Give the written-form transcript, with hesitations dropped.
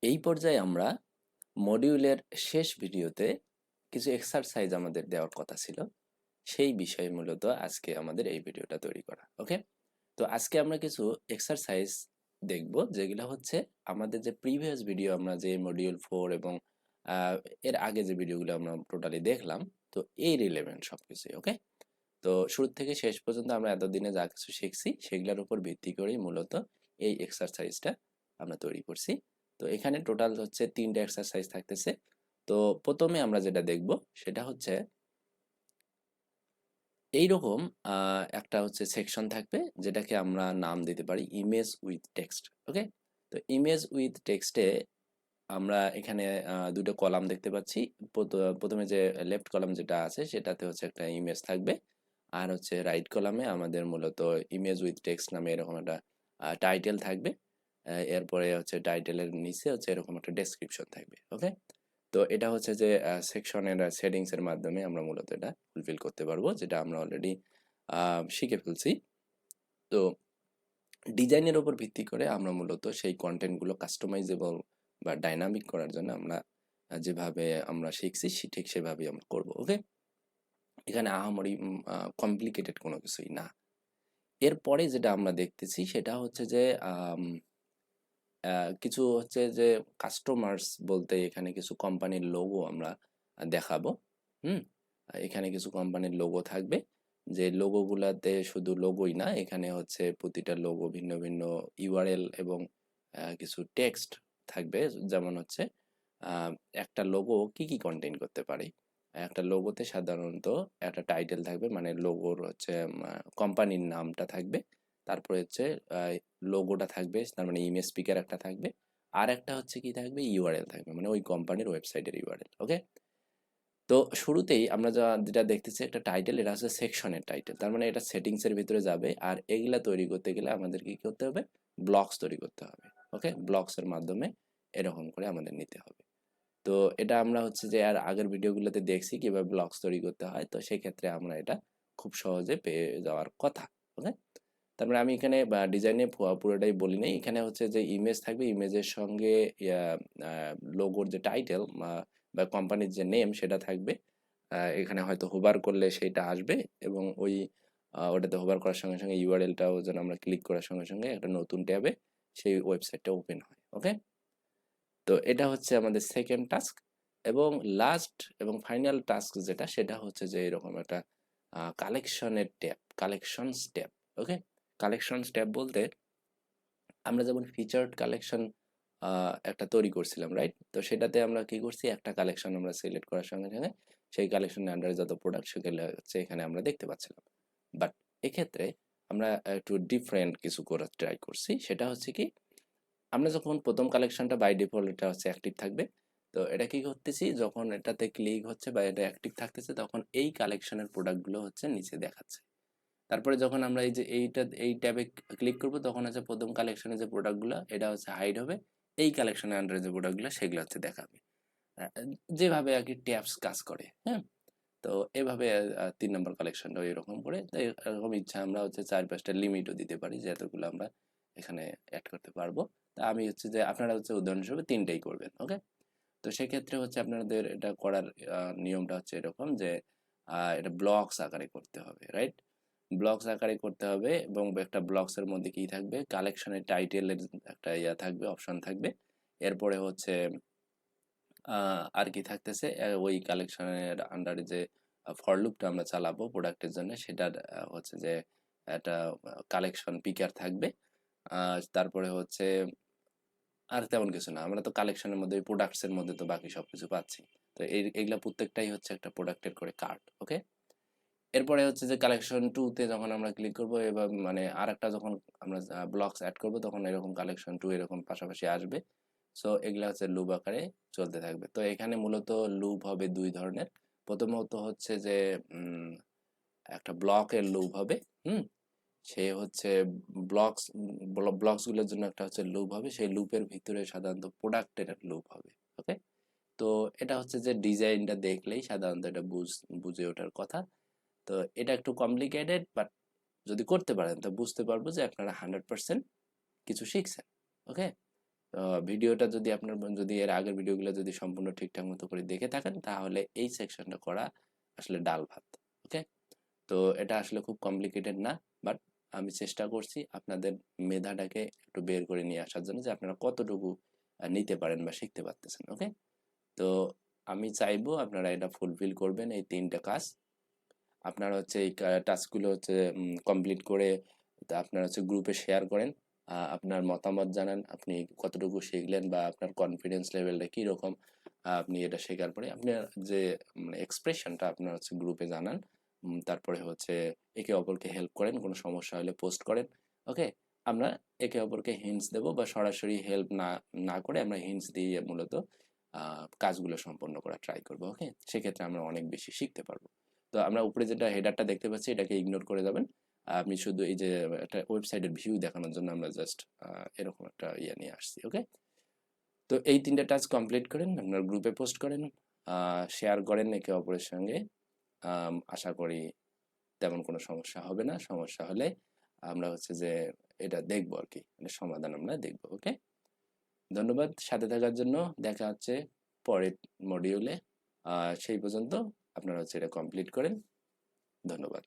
এই পর্যায়ে আমরা মডিউলের শেষ ভিডিওতে কিছু এক্সারসাইজ আমাদের দেওয়ার কথা ছিল, সেই বিষয়ে মূলত আজকে আমাদের এই ভিডিওটা তৈরি করা। ওকে, তো আজকে আমরা কিছু এক্সারসাইজ দেখব, যেগুলো হচ্ছে আমাদের যে প্রিভিয়াস ভিডিও আমরা যে মডিউল 4 এবং এর আগে যে ভিডিওগুলো আমরা টোটালি দেখলাম, তো এই রিলেভেন্ট সবকিছুই। ওকে, তো শুরু থেকে শেষ পর্যন্ত আমরা এতদিনে যা কিছু শিখছি সেগুলোর উপর ভিত্তি করেই মূলত এই এক্সারসাইজটা আমরা তৈরি করছি। তো এখানে টোটাল হচ্ছে 3টা এক্সারসাইজ থাকতেছে। তো প্রথমে আমরা যেটা দেখব সেটা হচ্ছে এইরকম একটা হচ্ছে সেকশন থাকবে, যেটাকে আমরা নাম দিতে পারি ইমেজ উইথ টেক্সট। ওকে, তো ইমেজ উইথ টেক্সটে আমরা এখানে দুটো কলাম দেখতে পাচ্ছি। প্রথমে যে লেফট কলাম যেটা আছে সেটাতে হচ্ছে একটা ইমেজ থাকবে, আর হচ্ছে রাইট কলামে আমাদের মূলত ইমেজ উইথ টেক্সট নামে এরকম একটা টাইটেল থাকবে। এরপরে হচ্ছে টাইটেলের নিচে হচ্ছে এরকম একটা ডেসক্রিপশন থাকবে। ওকে, তো এটা হচ্ছে যে সেকশনের সেটিংস এর মাধ্যমে আমরা মূলত এটা ফুলফিল করতে পারবো, যেটা আমরা অলরেডি শিখে ফেলছি। তো ডিজাইনের উপর ভিত্তি করে আমরা মূলত সেই কন্টেন্টগুলো কাস্টমাইজেবল বা ডাইনামিক করার জন্য আমরা যেভাবে আমরা শিখছি ঠিক সেভাবেই আমরা করব। ওকে, এখানে আহামরি কমপ্লিকেটেড কোনো কিছুই না। এরপরে যেটা আমরা দেখতেছি সেটা হচ্ছে যে কিছু হচ্ছে যে কাস্টমার্স বলতে এখানে কিছু কোম্পানির লোগো আমরা দেখাবো। হুম, এখানে কিছু কোম্পানির লোগো থাকবে, যে লোগোগুলাতে শুধু লোগোই না, এখানে হচ্ছে প্রতিটা লোগো ভিন্ন ভিন্ন ইউআরএল এবং কিছু টেক্সট থাকবে। যেমন হচ্ছে আহ, একটা লোগো কি কি কন্টেইন করতে পারে। একটা লোগোতে সাধারণত একটা টাইটেল থাকবে, মানে লোগোর হচ্ছে কোম্পানির নামটা থাকবে, তারপরে হচ্ছে লোগোটা থাকবে, তার মানে ইমেজ স্পিকার একটা থাকবে, আর একটা হচ্ছে কি থাকবে, ইউআরএল থাকবে, মানে ওই কোম্পানির ওয়েবসাইটের ইউআরএল। ওকে, তো শুরুতেই আমরা যেটা দেখতেছি একটা টাইটেল, এটা হচ্ছে সেকশনের টাইটেল, তার মানে এটা সেটিংস এর ভিতরে যাবে। আর এগুলা তৈরি করতে গেলে আমাদের কি করতে হবে, ব্লকস তৈরি করতে হবে। ওকে, ব্লকস এর মাধ্যমে এরকম করে আমাদের নিতে হবে। তো এটা আমরা হচ্ছে যে আর আগের ভিডিওগুলোতে দেখছি কিভাবে ব্লকস তৈরি করতে হয়, তো সেই ক্ষেত্রে আমরা এটা খুব সহজে পেয়ে যাওয়ার কথা। ওকে, তারপরে আমি এখানে ডিজাইনে পুরোটাই বলি নাই, এখানে হচ্ছে যে ইমেজ থাকবে, ইমেজের সঙ্গে লোগোর যে টাইটেল বা কোম্পানির যে নেম সেটা থাকবে। এখানে হয়তো হোভার করলে সেটা আসবে, এবং ওই ওটাতে হোভার করার সঙ্গে সঙ্গে ইউআরএলটাও যেন আমরা ক্লিক করার সঙ্গে সঙ্গে একটা নতুন ট্যাবে সেই ওয়েবসাইটটা ওপেন হয়। ওকে, তো এটা হচ্ছে আমাদের সেকেন্ড টাস্ক। এবং লাস্ট এবং ফাইনাল টাস্ক যেটা, সেটা হচ্ছে যে এরকম একটা কালেকশনের ট্যাব, কালেকশনস ট্যাব। ওকে, কালেকশনস ট্যাব বলতে আমরা যেমন ফিচার্ড কালেকশন একটা তৈরি করছিলাম, রাইট? তো সেটাতে আমরা কি করছি, একটা কালেকশন আমরা সিলেক্ট করার সঙ্গে সঙ্গে সেই কালেকশনের আন্ডারে যত প্রোডাক্ট সেগুলো হচ্ছে এখানে আমরা দেখতে পাচ্ছিলাম। বাট এক্ষেত্রে আমরা একটু ডিফারেন্ট কিছু করার ট্রাই করছি, সেটা হচ্ছে কি, আমরা যখন প্রথম কালেকশনটা বাই ডিফল্ট এটা হচ্ছে অ্যাক্টিভ থাকবে। তো এটা কি করতেছি, যখন এটাতে ক্লিক হচ্ছে বা এটা অ্যাক্টিভ থাকতেছে, তখন এই কালেকশনের প্রোডাক্টগুলো হচ্ছে নিচে দেখাচ্ছে। তারপরে যখন আমরা এই ট্যাবে ক্লিক করব, তখন হচ্ছে প্রথম কালেকশনে যে প্রোডাক্টগুলো এটা হচ্ছে হাইড হবে, এই কালেকশনের আন্ডারে যে প্রোডাক্টগুলো সেগুলো হচ্ছে দেখাবে। আহ, যেভাবে আর কি ট্যাবস কাজ করে। হ্যাঁ, তো এভাবে 3 নম্বর কালেকশনটাও এরকম করে। তো এরকম ইচ্ছা আমরা হচ্ছে 4-5টা লিমিটও দিতে পারি, যে এতগুলো আমরা এখানে অ্যাড করতে পারবো। তা আমি হচ্ছে যে আপনারা হচ্ছে উদাহরণ হিসেবে 3টাই করবেন। ওকে, তো সেক্ষেত্রে হচ্ছে আপনাদের এটা করার নিয়মটা হচ্ছে এরকম যে এটা ব্লকস আকারে করতে হবে, রাইট? ব্লকস আকারে করতে হবে, এবং একটা ব্লকস এর মধ্যে কি থাকবে, কালেকশনের টাইটেলের একটা ইয়া থাকবে, অপশন থাকবে। এরপরে হচ্ছে আর কি থাকতেছে, ওই কালেকশনের আন্ডারে যে ফর লুপটা আমরা চালাবো প্রোডাক্টের জন্য, সেটার হচ্ছে যে একটা কালেকশন পিকার থাকবে। তারপরে হচ্ছে আর তেমন কিছু না, আমরা তো কালেকশনের মধ্যে প্রোডাক্টস এর মধ্যে তো বাকি সবকিছু পাচ্ছি। তো এইগুলা প্রত্যেকটাই হচ্ছে একটা প্রোডাক্টের করে কার্ড। ওকে, এরপরে হচ্ছে যে কালেকশন 2 তে যখন আমরা ক্লিক করব, এবার মানে আরেকটা যখন আমরা ব্লকস অ্যাড করব, তখন এরকম কালেকশন 2 এরকম পাশাপাশি আসবে। সো এগুলা হচ্ছে লুপ আকারে চলতে থাকবে। তো এখানে মূলত লুপ হবে 2 ধরনের। প্রথমত হচ্ছে যে একটা ব্লকের লুপ হবে। হুম, সে হচ্ছে ব্লকস ব্লকস গুলোর জন্য একটা হচ্ছে লুপ হবে, সেই লুপের ভিতরে সাধারণত প্রোডাক্টের একটা লুপ হবে। ওকে, তো এটা হচ্ছে যে ডিজাইনটা দেখলেই সাধারণত এটা বুঝে ওঠার কথা। তো এটা একটু কমপ্লিকেটেড, বাট যদি করতে পারেন তো বুঝতে পারবো যে আপনারা 100% কিছু শিখছেন। ওকে, ভিডিওটা যদি আপনার যদি এর আগের ভিডিওগুলো যদি সম্পূর্ণ ঠিকঠাক মতো করে দেখে থাকেন তাহলে এই সেকশনটা করা আসলে ডাল ভাত। ওকে, তো এটা আসলে খুব কমপ্লিকেটেড না, বাট আমি চেষ্টা করছি আপনাদের মেধাটাকে একটু বের করে নিয়ে আসার জন্য যে আপনারা কতটুকু নিতে পারেন বা শিখতে পারতেছেন। ওকে, তো আমি চাইবো আপনারা এটা ফুলফিল করবেন, এই 3টা কাজ। আপনারা হচ্ছে এই টাস্কগুলো হচ্ছে কমপ্লিট করে আপনারা হচ্ছে গ্রুপে শেয়ার করেন, আপনার মতামত জানান, আপনি কতটুকু শিখলেন বা আপনার কনফিডেন্স লেভেলটা কীরকম। আপনি এটা শেখার পরে আপনার যে এক্সপ্রেশনটা আপনার হচ্ছে গ্রুপে জানান। তারপরে হচ্ছে একে অপরকে হেল্প করেন, কোনো সমস্যা হলে পোস্ট করেন। ওকে, আমরা একে অপরকে হিন্টস দেব বা সরাসরি হেল্প না না করে আমরা হিন্টস দিয়ে মূলত কাজগুলো সম্পন্ন করা ট্রাই করবো। ওকে, সেক্ষেত্রে আমরা অনেক বেশি শিখতে পারবো। তো আমরা উপরে যেটা হেডারটা দেখতে পাচ্ছি এটাকে ইগনোর করে যাবেন। আমি শুধু এই যে একটা ওয়েবসাইটের ভিউ দেখানোর জন্য আমরা জাস্ট এরকম একটা ইয়ে নিয়ে আসছি। ওকে, তো এই 3টা টাস্ক কমপ্লিট করেন, আপনার গ্রুপে পোস্ট করেন, শেয়ার করেন একে অপরের সঙ্গে। আশা করি তেমন কোনো সমস্যা হবে না। সমস্যা হলে আমরা হচ্ছে যে এটা দেখবো আর কি, মানে সমাধান আমরা দেখবো। ওকে, ধন্যবাদ সাথে থাকার জন্য। দেখা হচ্ছে পরের মডিউলে। সেই পর্যন্ত আপনারা হচ্ছে এটা কমপ্লিট করেন। ধন্যবাদ।